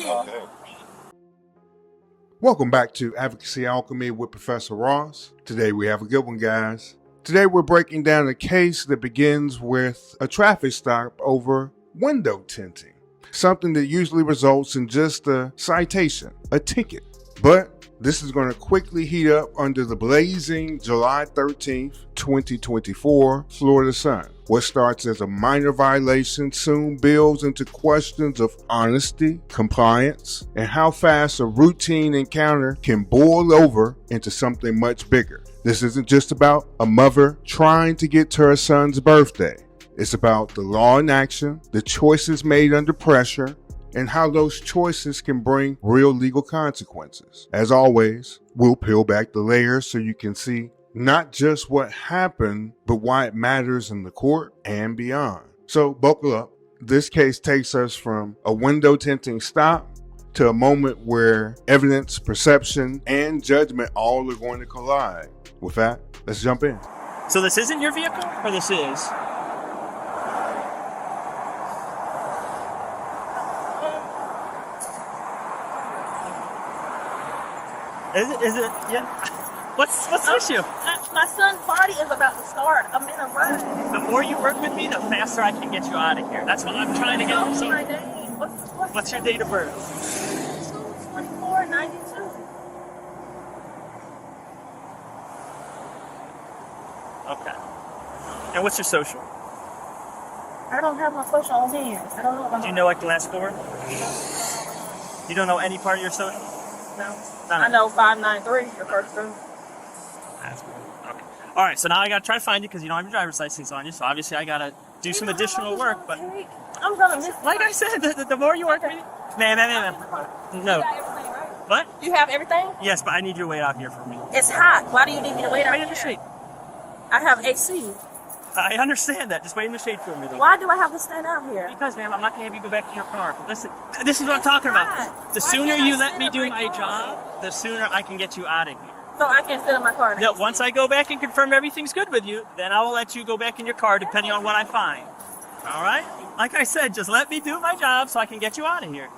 Okay. Welcome back to Advocacy, Alchemy with Professor Ross. Today we have a good one, guys. Today we're breaking down a case that begins with a traffic stop over window tinting. Something that usually results in just a citation, a ticket. But this is going to quickly heat up under the blazing July 13th, 2024 Florida sun. What starts as a minor violation soon builds into questions of honesty, compliance, and how fast a routine encounter can boil over into something much bigger. This isn't just about a mother trying to get to her son's birthday. It's about the law in action, the choices made under pressure, and how those choices can bring real legal consequences. As always, we'll peel back the layers so you can see not just what happened, but why it matters in the court and beyond. So buckle up. This case takes us from a window tinting stop to a moment where evidence, perception, and judgment all are going to collide. With that, let's jump in. So this isn't your vehicle, or this is? Is it? Yeah. What's the issue? My son's party is about to start. I'm in a rush. The more you work with me, the faster I can get you out of here. That's what I'm trying to get. What's my name? What's your date of birth? 2492. Okay. And what's your social? I don't have my social on hand. I don't know about Do you know like the last four? You don't know any part of your social? No. I know 593, your first two. That's good. Okay. All right, so now I got to try to find you because you don't have your driver's license on you, so obviously I got to do some additional work, but I'm going to miss. Like I said, the more you work with me... Man. No. You got everything, right? What? You have everything? Yes, but I need you to wait out here for me. It's hot. Why do you need me to wait out Wait in here? the shade. I have AC. I understand that. Just wait in the shade for me. Though. Why do I have to stand out here? Because, ma'am, I'm not going to have you go back to your car. Listen, this is what I'm talking about. The sooner you let me do my job, the sooner I can get you out of here. So I can't sit in my car. Yeah, once I go back and confirm everything's good with you, then I will let you go back in your car depending on what I find. All right? Like I said, just let me do my job so I can get you out of here.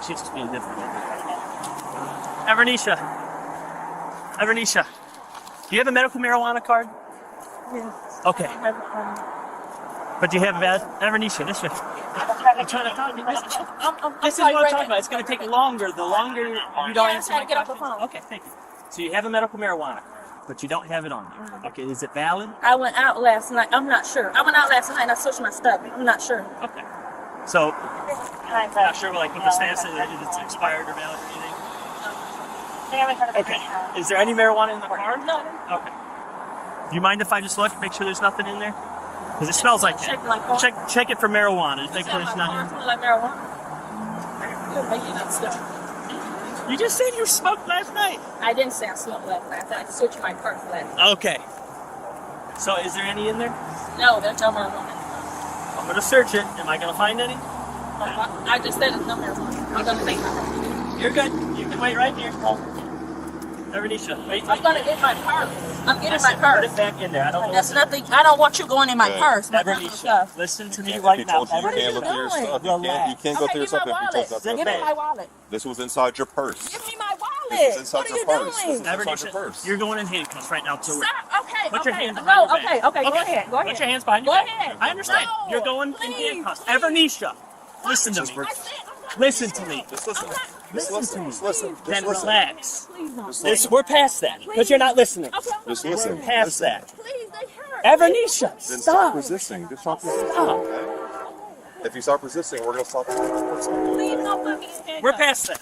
She's just being different. Evernisha, do you have a medical marijuana card? Yes. Okay. But do you have Evernisha, this way. I'm trying to talk to you. This is what I'm talking about. It's going to take longer. The longer you don't answer my get off the questions. phone. Okay, thank you. So you have a medical marijuana card, but you don't have it on you. Okay, is it valid? I went out last night. I'm not sure. I went out last night and I searched my stuff. I'm not sure. Okay. So, I'm not sure like what the status is, if it's expired or valid or anything. Okay. Is there any marijuana in the car? No. Okay. Do you mind if I just look, make sure there's nothing in there? Because it smells like that. Check my car. Check it for marijuana. Just make sure it's not in Like marijuana. You just said you smoked last night. I didn't say I smoked last night. I said I searched my purse last night. Okay. So is there any in there? No, there's no marijuana. I'm going to search it. Am I going to find any? I just said there's no marijuana. I'm going to make it. You're good. You can wait right here. Evernisha, wait. I'm going to get my purse. I'm getting my purse. Put it back in there. I don't There's nothing. I don't want you going in my purse. My Evernisha, listen to me If right he now. told you you can't look at your stuff, you can't go through your stuff if he told you not to. Give me my wallet. This was inside your purse. Give me my wallet. This was inside What are your you purse. doing? This was inside your Evernisha, purse. you're going in handcuffs right now. Stop. Okay. Put your hands No. behind your Okay. back. Okay. Go ahead. Go ahead. Put your hands behind your Go back. ahead. I understand. No, You're going in please, handcuffs. please. Evernisha, listen to me. Listen to me. Just listen. Listen to me. Just listen. Then Just listen. relax. Please don't. We're past that. But you're not listening. Okay, I'm Just not- listen. We're past that. Please, they hurt. Evernisha, Then stop stop. resisting. Just stop resisting. Stop. Okay? If you stop resisting, we're gonna stop. Please don't put me in handcuffs. We're past that.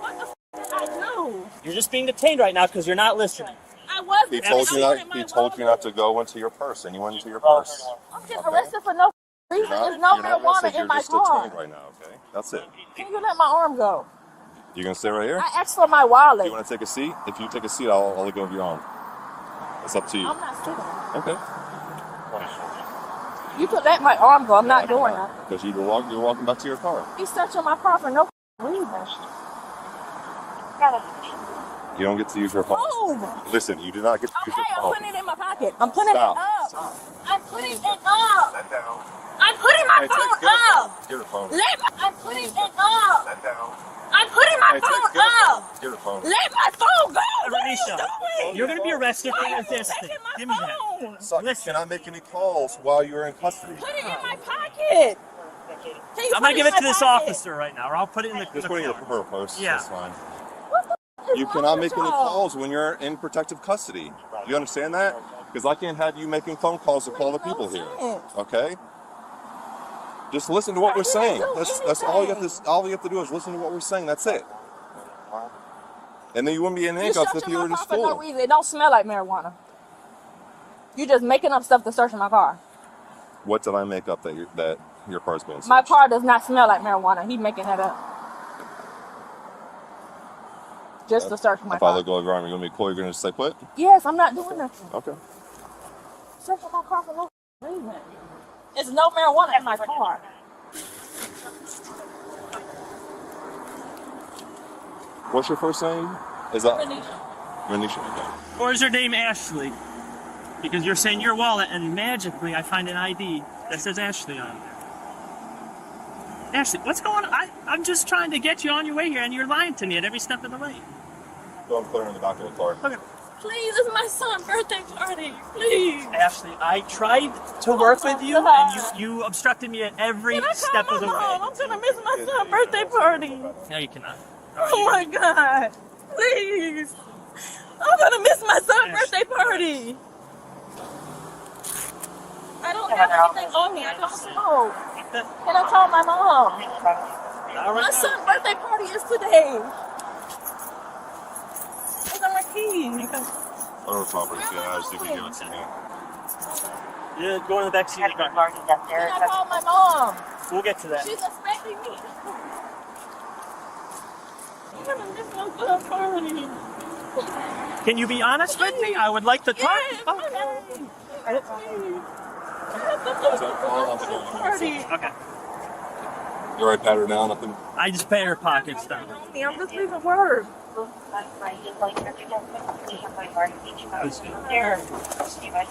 What the f*** did I do? You're just being detained right now because you're not listening. I wasn't. He told you I not. wanted my He told you wallet. not to go into your purse, and you went into your purse. I'm getting arrested for no reason. There's no You're not marijuana arrested, in you're my just car. detained right now. Okay, that's it. Can you let my arm go? You gonna stay right here? I asked for my Do wallet. you want to take a seat? If you take a seat, I'll let go of your arm. It's up to you. I'm not sitting. Okay. You could let my arm go. I'm not doing that. Because you're walking back to your car. He's searching my car for no reason. You don't get to use your phone. Move. Listen, you do not get to use Okay, your I'm phone. putting it in my pocket. I'm putting Stop. it up. Stop. I'm putting it up. Let down. I'm putting my Hey, phone Tint, get a up. phone. Get a phone. I'm putting it up. Let down. I'm putting my Hey, Tint, phone get a phone. up. Get a phone. Let my phone go. What are you Renisha, doing? you're going to be arrested for Why are you resisting. taking my Give me that. phone? So, you Listen. cannot make any calls while you're in custody. Put it in my pocket. Can you I'm put going to give in it to my this pocket? officer right now, or I'll put it in the Just put it in your purse. Yeah. That's fine. What the is You wrong cannot with make any y'all? calls when you're in protective custody. You understand that? Because I can't have you making phone calls to call the people here. Okay? Just listen to what we're saying. That's all you have to. All you have to do is listen to what we're saying. That's it. And then you wouldn't be in You handcuffs searching if you my were just car for no full. reason. It don't smell like marijuana. You just making up stuff to search my car. What did I make up that your car's been searched? My car does not smell like marijuana. He making that up. Just to search my If I car. look over your arm, you're gonna be cool. You're gonna just say put. Yes, I'm not doing nothing. Okay. Searching my car for no reason. There's no marijuana in my car. What's your first name? Is that Renisha. Renisha? Okay. Or is your name Ashley? Because you're saying your wallet, and magically I find an ID that says Ashley on it. Ashley, what's going on? I'm just trying to get you on your way here, and you're lying to me at every step of the way. Go and put her in the back of the car. Okay. Please, it's my son's birthday party. Please. Ashley, I tried to work with you, and you obstructed me at every Can I step call of the my mom? way. I'm gonna miss my son's birthday party. No, you cannot. Oh my God. Please. I'm gonna miss my son's Yes. birthday party. I don't have anything on me. I don't smoke. Can I call my mom? All My right. son's birthday party is today. Those are my keys. I don't know property. Yeah, I just think you give it to me. Yeah, go in the back seat of the car. Can I call my mom? We'll get to that. She's expecting me. I'm gonna miss my son's party. Can you be honest with me? I would like to talk. Yes, Okay. party. Okay. You already pat her down up in. I just pay her pockets down. I'm just leaving work.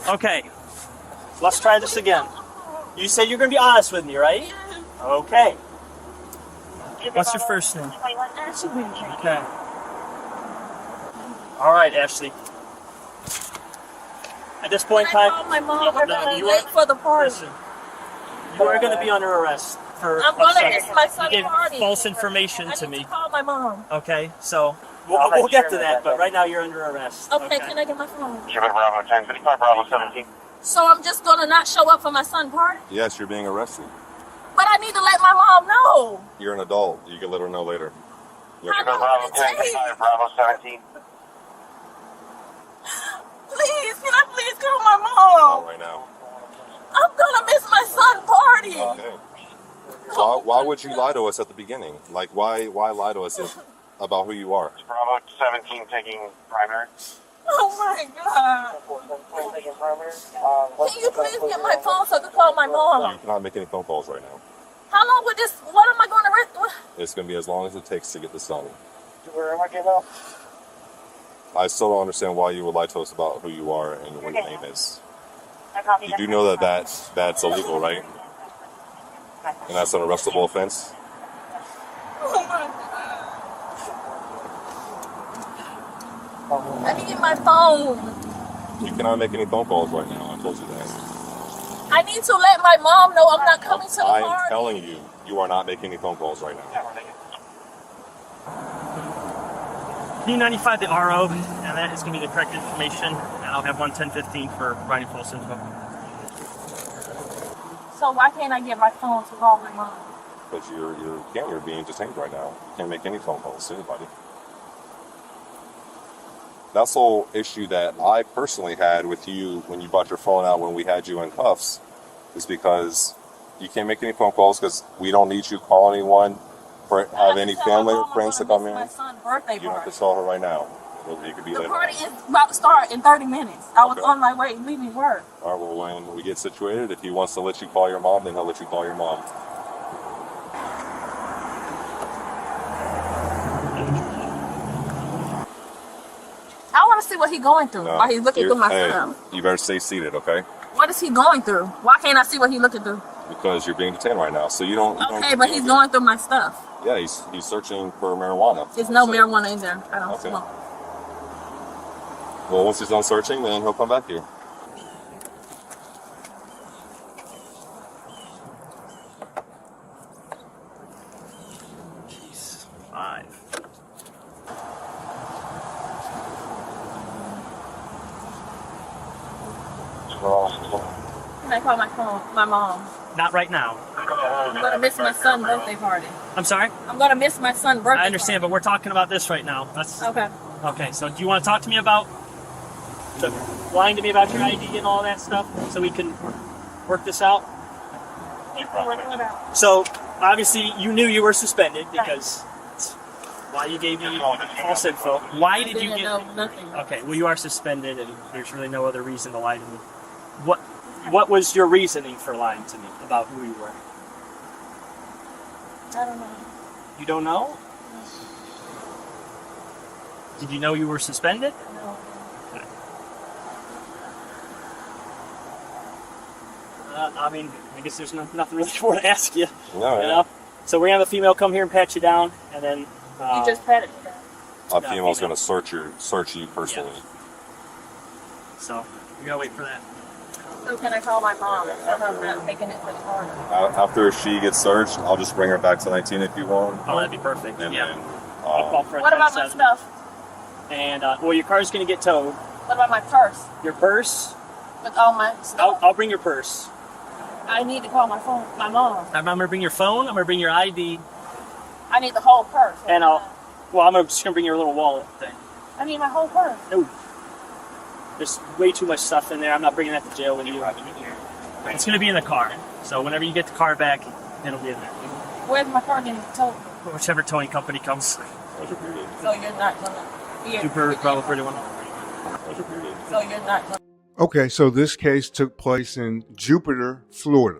Okay. Let's try this again. You said you're going to be honest with me, right? Okay. What's your first name? Ashley. Okay. All right, Ashley. At this point in Can I time, call my mom? I'm No, running you late are- for the party. listen. You are going to be under arrest for I'm gonna upsetting- miss my son's You gave party. false information I to need me. to call my mom. Okay, so we'll get to that, but right now you're under arrest. Okay, can I get my phone? Sugar Bravo 10, 55 Bravo 17. So I'm just gonna not show up for my son's party? Yes, you're being arrested. But I need to let my mom know. You're an adult. You can let her know later. You're How Sugar long Bravo will it 10, take? 55 Bravo 17. Please, can I please call my not mom? right now. I'm gonna miss my son's party. Okay. Why would you lie to us at the beginning? Like, why lie to us about who you are? Bravo 17 taking primary. Oh my God. Can you please get my phone so I can call my You mom? cannot make any phone calls right now. How long would this, what am I gonna risk? It's going to be as long as it takes to get this done. Where am I getting up? I still don't understand why you would lie to us about who you are and what your name is. You do know that that's illegal, right? And that's an arrestable offense? Oh my God. I need to get my phone. You cannot make any phone calls right now. I told you that. I need to let my mom know I'm not coming to the I'm party. telling you, you are not making any phone calls right now. P95 the RO, and that is going to be the correct information. And I'll have 11015 for writing false info. So why can't I get my phone to call my mom? But you're being detained right now. You can't make any phone calls to anybody. That's the whole issue that I personally had with you when you brought your phone out when we had you in cuffs, is because you can't make any phone calls because we don't need you to call anyone, have any family or friends to come in. My son's birthday You don't have party. to tell her right now. You could be The later. party is about to start in 30 minutes. I was Okay. on my way leaving work. All right, well, when we get situated, if he wants to let you call your mom, then he'll let you call your mom. want to see what he's going through while he's looking through my stuff. You better stay seated, okay? What is he going through? Why can't I see what he's looking through? Because you're being detained right now, so you don't. Okay, but he's going through my stuff. Yeah, he's searching for marijuana. There's no marijuana in there. I don't smoke. Well, once he's done searching, then he'll come back here. Jeez. 5. Can I call my mom? Not right now. I'm gonna miss my son's birthday party. I'm sorry? I'm gonna miss my son's birthday. I understand, but we're talking about this right now. That's Okay. okay. So do you want to talk to me about lying to me about your ID and all that stuff so we can work this out? So obviously you knew you were suspended because that's why you gave me false info. Why did you get nothing? Okay, well you are suspended and there's really no other reason to lie to me. What was your reasoning for lying to me about who you were? I don't know. You don't know? Did you know you were suspended? No. I mean, I guess there's nothing really more to ask you. No, You know? So we're gonna have the female come here and pat you down, and then You just patted me down. A female's going to search you personally. So we gotta wait for that. So can I call my mom? I'm not making it much harder. After she gets searched, I'll just bring her back to 19 if you want. Oh, that'd be perfect. And Yeah. then, I'll call for What about my 10-7. stuff? And well, your car's gonna get towed. What about my purse? Your purse? With all my stuff? I'll bring your purse. I need to call my mom. I'm gonna bring your phone. I'm gonna bring your ID, I need the whole purse. and I'm just gonna bring your little wallet thing. I need my whole purse. No. There's way too much stuff in there. I'm not bringing that to jail with you. It's going to be in the car. So whenever you get the car back, it'll be in there. Where's my car getting towed? Whichever towing company comes. So you're not gonna be Super Bravo 31. So you're not gonna. Okay, so this case took place in Jupiter, Florida.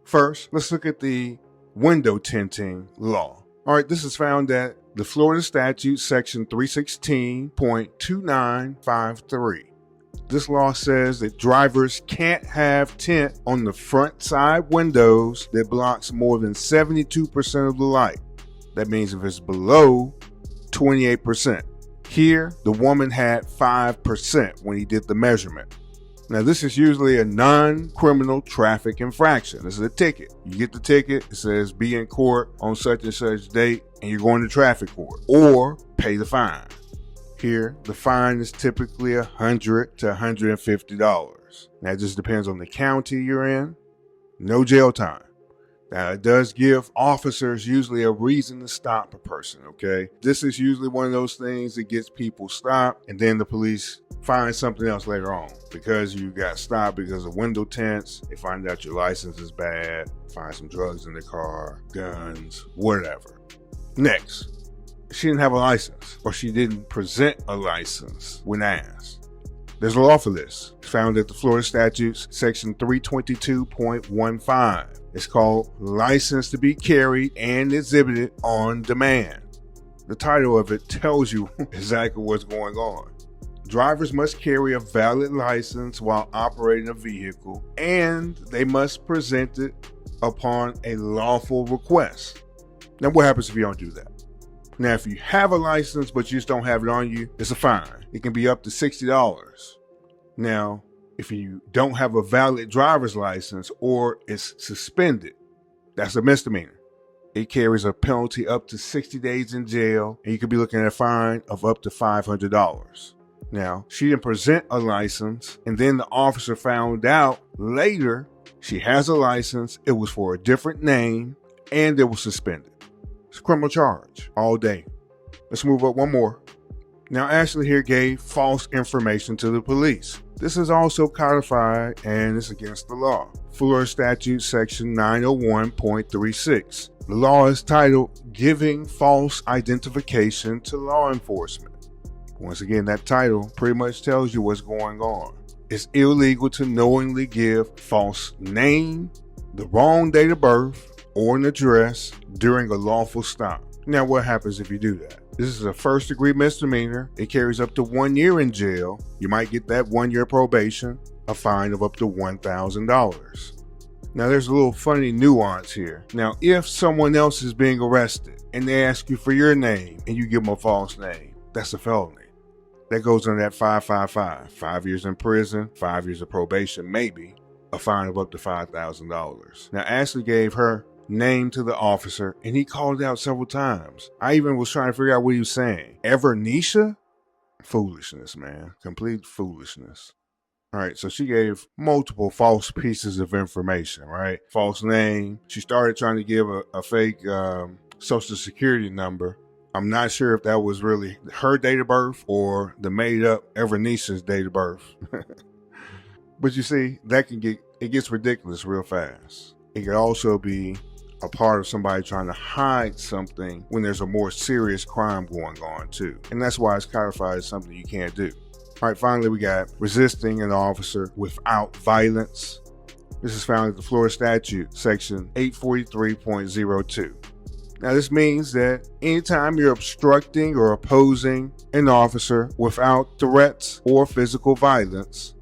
First, let's look at the window tinting law. All right, this is found at the Florida Statute, Section 316.2953. This law says that drivers can't have tint on the front side windows that blocks more than 72% of the light. That means if it's below 28%. Here, the woman had 5% when he did the measurement. Now, this is usually a non-criminal traffic infraction. This is a ticket. You get the ticket, it says be in court on such and such date, and you're going to traffic court, or pay the fine. Here, the fine is typically $100 to $150. Now, it just depends on the county you're in. No jail time. Now, it does give officers usually a reason to stop a person, okay? This is usually one of those things that gets people stopped, and then the police find something else later on. Because you got stopped because of window tints, they find out your license is bad, find some drugs in the car, guns, whatever. Next, she didn't have a license, or she didn't present a license when asked. There's a law for this. It's found at the Florida Statutes, Section 322.15. It's called License to be Carried and Exhibited on Demand. The title of it tells you exactly what's going on. Drivers must carry a valid license while operating a vehicle, and they must present it upon a lawful request. Now, what happens if you don't do that? Now, if you have a license but you just don't have it on you, it's a fine. It can be up to $60. Now, if you don't have a valid driver's license or it's suspended, that's a misdemeanor. It carries a penalty up to 60 days in jail, and you could be looking at a fine of up to $500. Now, she didn't present a license, and then the officer found out later she has a license, it was for a different name, and it was suspended. It's a criminal charge all day. Let's move up one more. Now, Ashley here gave false information to the police. This is also codified and it's against the law. Florida Statute Section 901.36. The law is titled Giving False Identification to Law Enforcement. Once again, that title pretty much tells you what's going on. It's illegal to knowingly give false name, the wrong date of birth, or an address during a lawful stop. Now, what happens if you do that? This is a first-degree misdemeanor. It carries up to 1 year in jail. You might get that 1 year probation, a fine of up to $1,000. Now, there's a little funny nuance here. Now, if someone else is being arrested and they ask you for your name and you give them a false name, that's a felony. That goes under that 555. 5 years in prison, 5 years of probation, maybe a fine of up to $5,000. Now, Ashley gave her name to the officer and he called it out several times. I even was trying to figure out what he was saying. Evernisha? Foolishness, man. Complete foolishness. All right, so she gave multiple false pieces of information, right? False name. She started trying to give a fake social security number. I'm not sure if that was really her date of birth or the made up Evernisha's date of birth. But you see, it gets ridiculous real fast. It could also be a part of somebody trying to hide something when there's a more serious crime going on too. And that's why it's codified as something you can't do. All right, finally we got resisting an officer without violence. This is found in the Florida statute, section 843.02. Now this means that anytime you're obstructing or opposing an officer without threats or physical violence,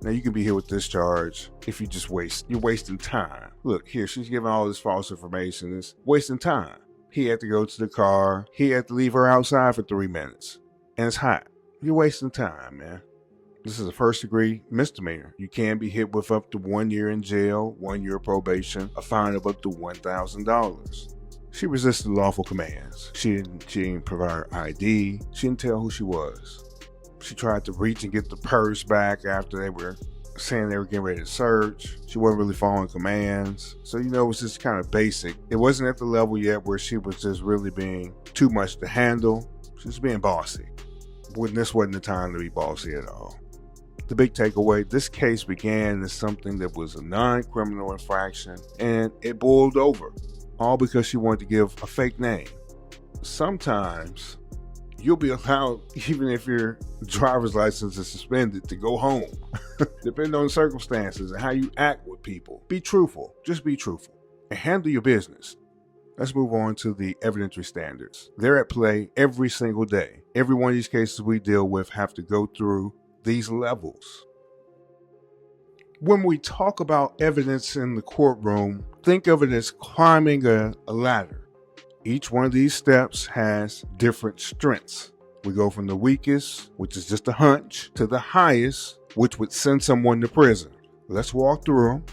now you can be hit with this charge if you're wasting time. Look, here, she's giving all this false information. It's wasting time. He had to go to the car. He had to leave her outside for 3 minutes. And it's hot. You're wasting time, man. This is a first-degree misdemeanor. You can be hit with up to 1 year in jail, 1 year probation, a fine of up to $1,000. She resisted lawful commands. She didn't provide her ID. She didn't tell who she was. She tried to reach and get the purse back after they were saying they were getting ready to search. She wasn't really following commands. So, it was just kind of basic. It wasn't at the level yet where she was just really being too much to handle. She was being bossy. This wasn't the time to be bossy at all. The big takeaway, this case began as something that was a non-criminal infraction, and it boiled over, all because she wanted to give a fake name. Sometimes you'll be allowed, even if your driver's license is suspended, to go home. Depending on the circumstances and how you act with people. Be truthful. Just be truthful. And handle your business. Let's move on to the evidentiary standards. They're at play every single day. Every one of these cases we deal with have to go through these levels. When we talk about evidence in the courtroom, think of it as climbing a ladder. Each one of these steps has different strengths. We go from the weakest, which is just a hunch, to the highest, which would send someone to prison. Let's walk through them,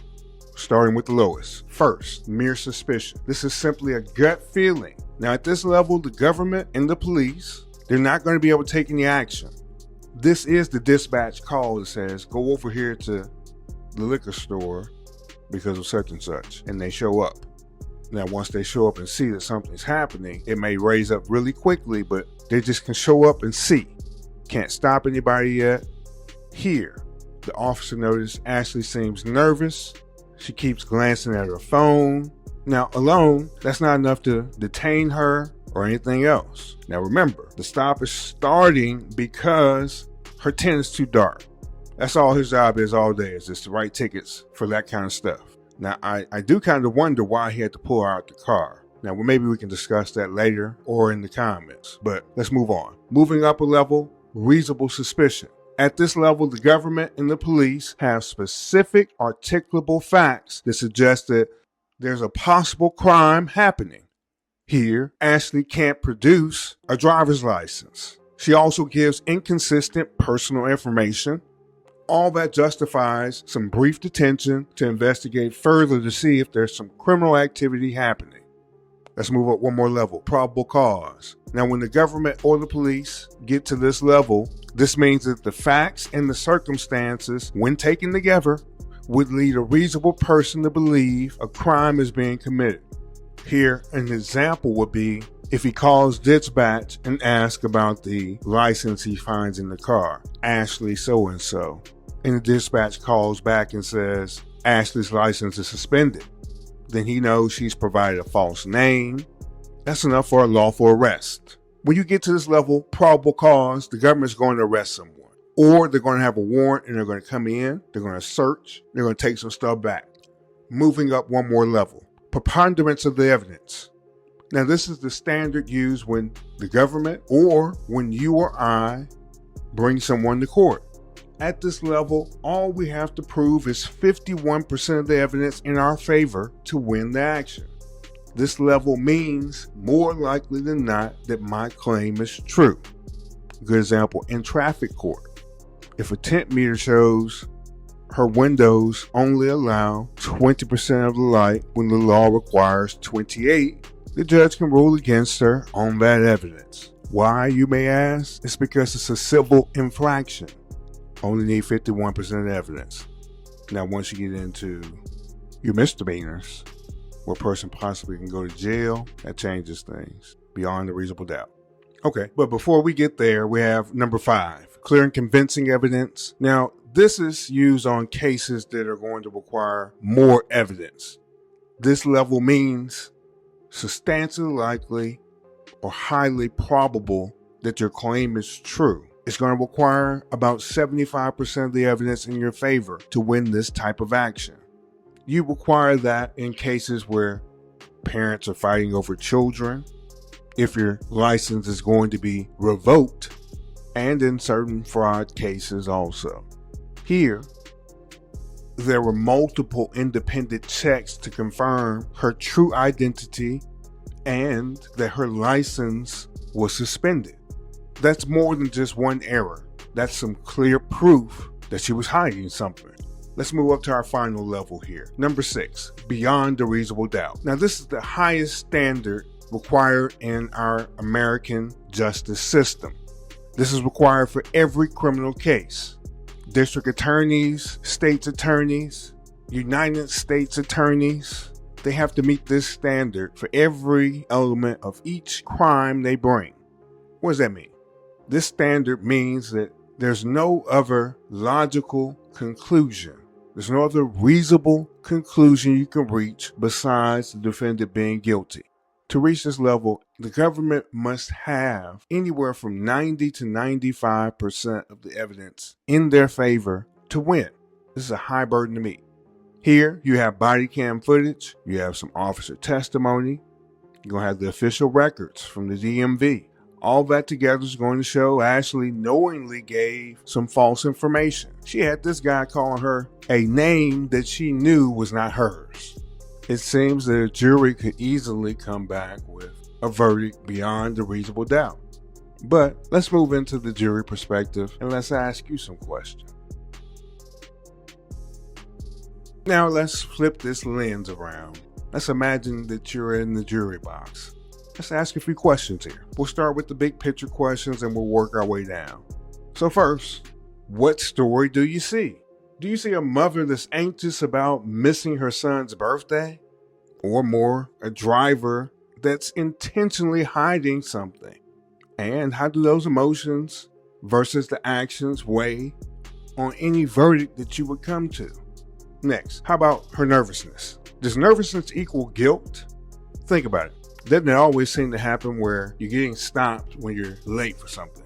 starting with the lowest. First, mere suspicion. This is simply a gut feeling. Now, at this level, the government and the police, they're not going to be able to take any action. This is the dispatch call that says, go over here to the liquor store because of such and such, and they show up. Now, once they show up and see that something's happening, it may raise up really quickly, but they just can show up and see. Can't stop anybody yet. Here, the officer noticed Ashley seems nervous. She keeps glancing at her phone. Now, alone, that's not enough to detain her or anything else. Now, remember, the stop is starting because her tent is too dark. That's all his job is all day, is just to write tickets for that kind of stuff. Now, I do kind of wonder why he had to pull her out the car. Now, maybe we can discuss that later or in the comments, but let's move on. Moving up a level, reasonable suspicion. At this level, the government and the police have specific articulable facts that suggest that there's a possible crime happening. Here, Ashley can't produce a driver's license. She also gives inconsistent personal information. All that justifies some brief detention to investigate further to see if there's some criminal activity happening. Let's move up one more level, probable cause. Now, when the government or the police get to this level, this means that the facts and the circumstances, when taken together, would lead a reasonable person to believe a crime is being committed. Here, an example would be if he calls dispatch and asks about the license he finds in the car, Ashley so-and-so. And the dispatch calls back and says, Ashley's license is suspended. Then he knows she's provided a false name. That's enough for a lawful arrest. When you get to this level, probable cause, the government's going to arrest someone. Or they're going to have a warrant and they're going to come in, they're going to search, they're going to take some stuff back. Moving up one more level, preponderance of the evidence. Now, this is the standard used when the government or when you or I bring someone to court. At this level, all we have to prove is 51% of the evidence in our favor to win the action. This level means more likely than not that my claim is true. Good example, in traffic court, if a tint meter shows her windows only allow 20% of the light when the law requires 28, the judge can rule against her on that evidence. Why, you may ask? It's because it's a civil infraction. Only need 51% of the evidence. Now, once you get into your misdemeanors, where a person possibly can go to jail, that changes things beyond a reasonable doubt. Okay, but before we get there, we have number 5, clear and convincing evidence. Now, this is used on cases that are going to require more evidence. This level means substantially likely or highly probable that your claim is true. It's going to require about 75% of the evidence in your favor to win this type of action. You require that in cases where parents are fighting over children, if your license is going to be revoked, and in certain fraud cases also. Here, there were multiple independent checks to confirm her true identity and that her license was suspended. That's more than just one error. That's some clear proof that she was hiding something. Let's move up to our final level here. Number 6, beyond a reasonable doubt. Now, this is the highest standard required in our American justice system. This is required for every criminal case. District attorneys, state's attorneys, United States attorneys, they have to meet this standard for every element of each crime they bring. What does that mean? This standard means that there's no other logical conclusion. There's no other reasonable conclusion you can reach besides the defendant being guilty. To reach this level, the government must have anywhere from 90 to 95% of the evidence in their favor to win. This is a high burden to meet. Here, you have body cam footage, you have some officer testimony, you're going to have the official records from the DMV. All that together is going to show Ashley knowingly gave some false information. She had this guy calling her a name that she knew was not hers. It seems that a jury could easily come back with a verdict beyond a reasonable doubt. But let's move into the jury perspective and let's ask you some questions. Now let's flip this lens around. Let's imagine that you're in the jury box. Let's ask a few questions here. We'll start with the big picture questions and we'll work our way down. So first, what story do you see? Do you see a mother that's anxious about missing her son's birthday? Or more, a driver that's intentionally hiding something? And how do those emotions versus the actions weigh on any verdict that you would come to? Next, how about her nervousness? Does nervousness equal guilt? Think about it. Doesn't it always seem to happen where you're getting stopped when you're late for something?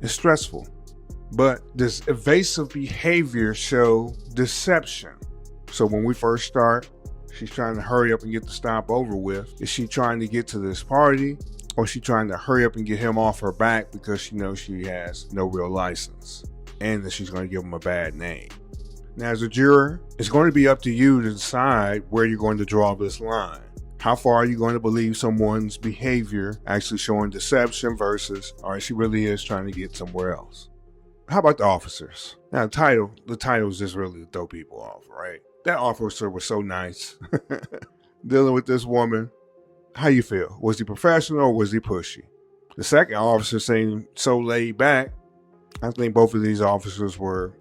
It's stressful. But does evasive behavior show deception? So when we first start, she's trying to hurry up and get the stop over with. Is she trying to get to this party? Or is she trying to hurry up and get him off her back because she knows she has no real license and that she's going to give him a bad name? Now, as a juror, it's going to be up to you to decide where you're going to draw this line. How far are you going to believe someone's behavior actually showing deception versus, all right, she really is trying to get somewhere else? How about the officers? Now, the title is just really to throw people off, right? That officer was so nice dealing with this woman. How you feel? Was he professional or was he pushy? The second officer seemed so laid back. I think both of these officers were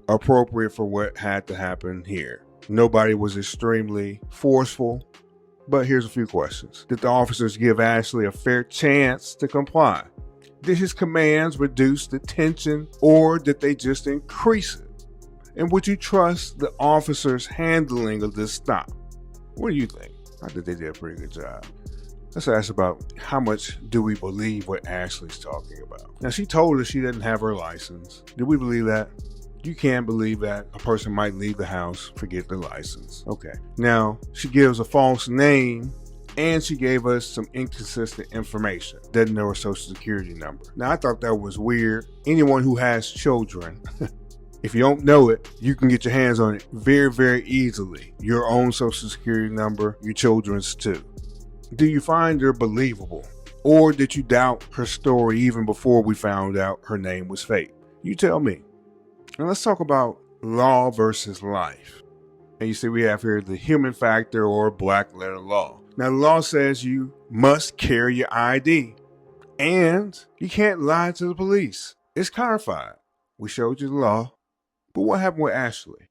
appropriate for what had to happen here. Nobody was extremely forceful. But here's a few questions. Did the officers give Ashley a fair chance to comply? Did his commands reduce the tension or did they just increase it? And would you trust the officers' handling of this stop? What do you think? I think they did a pretty good job. Let's ask about how much do we believe what Ashley's talking about? Now, she told us she didn't have her license. Do we believe that? You can't believe that a person might leave the house, forget their license. Okay. Now, she gives a false name And she gave us some inconsistent information. Doesn't know her social security number. Now, I thought that was weird. Anyone who has children, if you don't know it, you can get your hands on it very, very easily. Your own social security number, your children's too. Do you find her believable? Or did you doubt her story even before we found out her name was fake? You tell me. Now let's talk about law versus life. And you see we have here the human factor or black letter law. Now the law says you must carry your ID. And you can't lie to the police. It's codified. We showed you the law. But what happened with Ashley?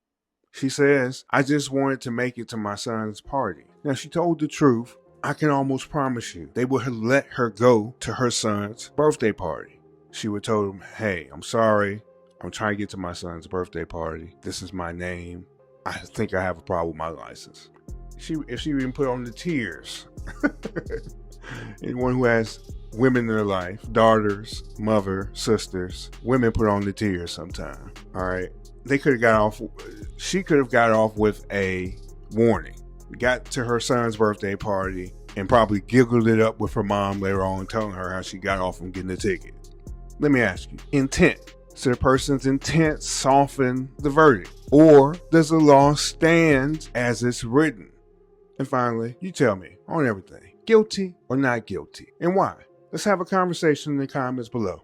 She says, I just wanted to make it to my son's party. Now she told the truth. I can almost promise you they would have let her go to her son's birthday party. She would have told him, hey, I'm sorry. I'm trying to get to my son's birthday party. This is my name. I think I have a problem with my license. If she even put on the tears. Anyone who has women in their life, daughters, mother, sisters, women put on the tears sometime. All right. She could have got off with a warning. Got to her son's birthday party and probably giggled it up with her mom later on, telling her how she got off from getting the ticket. Let me ask you, intent. So the person's intent soften the verdict? Or does the law stand as it's written? And finally, you tell me on everything, guilty or not guilty, and why? Let's have a conversation in the comments below.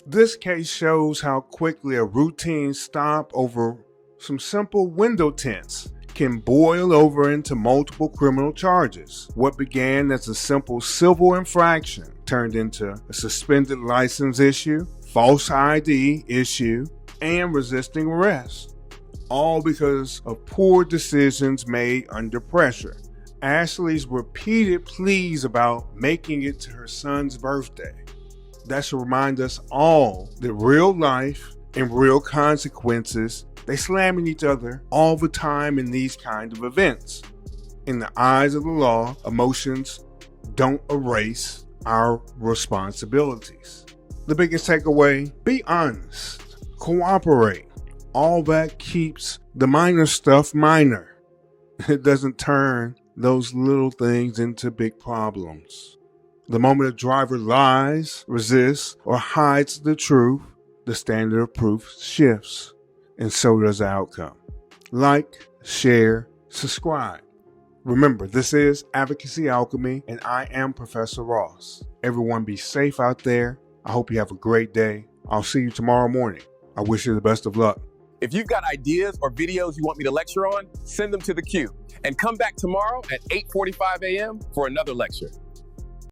This case shows how quickly a routine stop over some simple window tints can boil over into multiple criminal charges. What began as a simple civil infraction turned into a suspended license issue, false ID issue, and resisting arrest. All because of poor decisions made under pressure. Ashley's repeated pleas about making it to her son's birthday. That should remind us all that real life and real consequences, they slamming each other all the time in these kind of events. In the eyes of the law, emotions don't erase our responsibilities. The biggest takeaway, be honest, cooperate. All that keeps the minor stuff minor. It doesn't turn those little things into big problems. The moment a driver lies, resists, or hides the truth, the standard of proof shifts. And so does the outcome. Like, share, subscribe. Remember, this is Advocacy Alchemy, and I am Professor Ross. Everyone be safe out there. I hope you have a great day. I'll see you tomorrow morning. I wish you the best of luck. If you've got ideas or videos you want me to lecture on, send them to the queue. And come back tomorrow at 8:45 a.m. for another lecture.